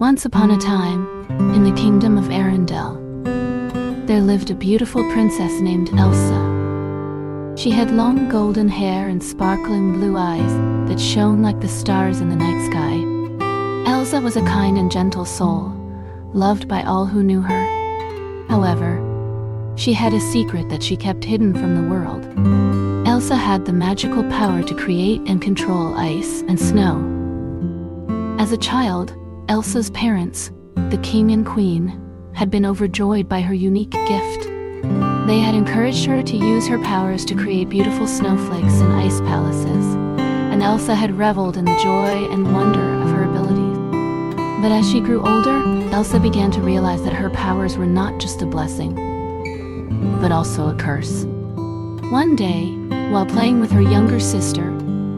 Once upon a time, in the kingdom of Arendelle, there lived a beautiful princess named Elsa. She had long golden hair and sparkling blue eyes that shone like the stars in the night sky. Elsa was a kind and gentle soul, loved by all who knew her. However, she had a secret that she kept hidden from the world. Elsa had the magical power to create and control ice and snow. As a child, Elsa's parents, the king and queen, had been overjoyed by her unique gift. They had encouraged her to use her powers to create beautiful snowflakes and ice palaces, and Elsa had reveled in the joy and wonder of her abilities. But as she grew older, Elsa began to realize that her powers were not just a blessing, but also a curse. One day, while playing with her younger sister,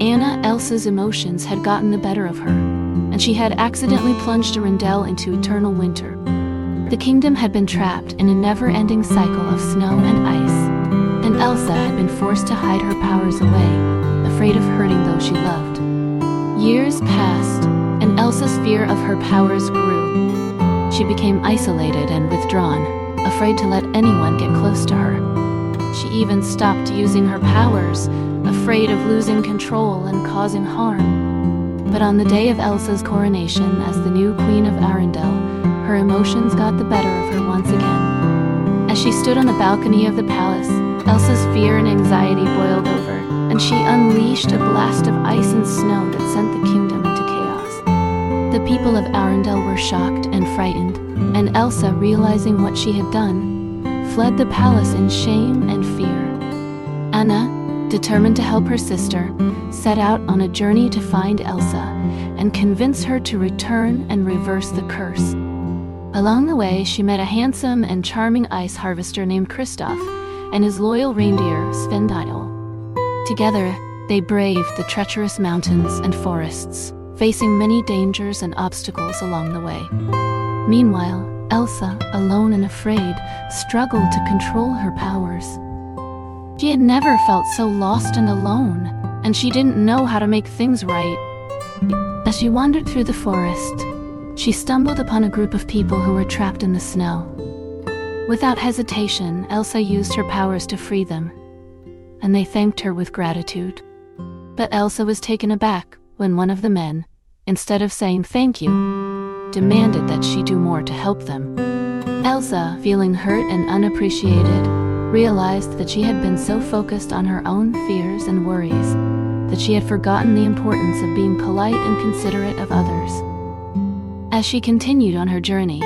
Anna, Elsa's emotions had gotten the better of her, and she had accidentally plunged Arendelle into eternal winter. The kingdom had been trapped in a never-ending cycle of snow and ice, and Elsa had been forced to hide her powers away, afraid of hurting those she loved. Years passed, and Elsa's fear of her powers grew. She became isolated and withdrawn, afraid to let anyone get close to her. She even stopped using her powers, afraid of losing control and causing harm. But on the day of Elsa's coronation as the new Queen of Arendelle, her emotions got the better of her once again. As she stood on the balcony of the palace, Elsa's fear and anxiety boiled over, and she unleashed a blast of ice and snow that sent the kingdom into chaos. The people of Arendelle were shocked and frightened, and Elsa, realizing what she had done, fled the palace in shame and fear. Anna, determined to help her sister, set out on a journey to find Elsa and convince her to return and reverse the curse. Along the way, she met a handsome and charming ice harvester named Kristoff and his loyal reindeer, Svendile. Together, they braved the treacherous mountains and forests, facing many dangers and obstacles along the way. Meanwhile, Elsa, alone and afraid, struggled to control her powers. She had never felt so lost and alone, and she didn't know how to make things right. As she wandered through the forest, she stumbled upon a group of people who were trapped in the snow. Without hesitation, Elsa used her powers to free them, and they thanked her with gratitude. But Elsa was taken aback when one of the men, instead of saying thank you, demanded that she do more to help them. Elsa, feeling hurt and unappreciated, realized that she had been so focused on her own fears and worries that she had forgotten the importance of being polite and considerate of others. As she continued on her journey,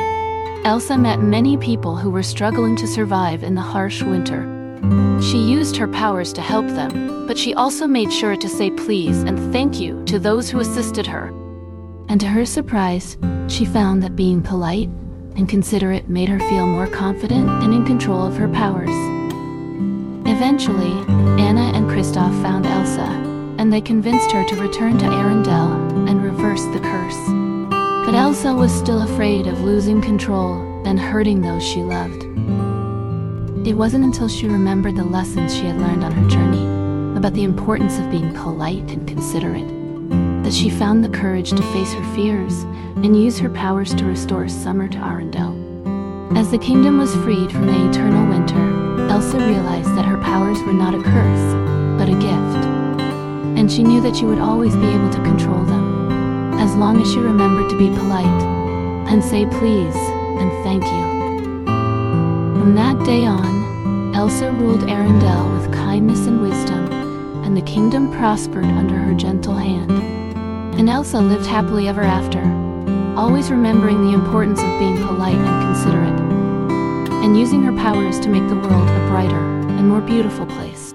Elsa met many people who were struggling to survive in the harsh winter. She used her powers to help them, but she also made sure to say please and thank you to those who assisted her. And to her surprise, she found that being polite and considerate made her feel more confident and in control of her powers. Eventually, Anna and Kristoff found Elsa, and they convinced her to return to Arendelle and reverse the curse. But Elsa was still afraid of losing control and hurting those she loved. It wasn't until she remembered the lessons she had learned on her journey about the importance of being polite and considerate that she found the courage to face her fears and use her powers to restore summer to Arendelle. As the kingdom was freed from the eternal winter, Elsa realized that her powers were not a curse, but a gift. And she knew that she would always be able to control them, as long as she remembered to be polite and say please and thank you. From that day on, Elsa ruled Arendelle with kindness and wisdom, and the kingdom prospered under her gentle hand. And Elsa lived happily ever after, always remembering the importance of being polite and considerate, and using her powers to make the world a brighter and more beautiful place.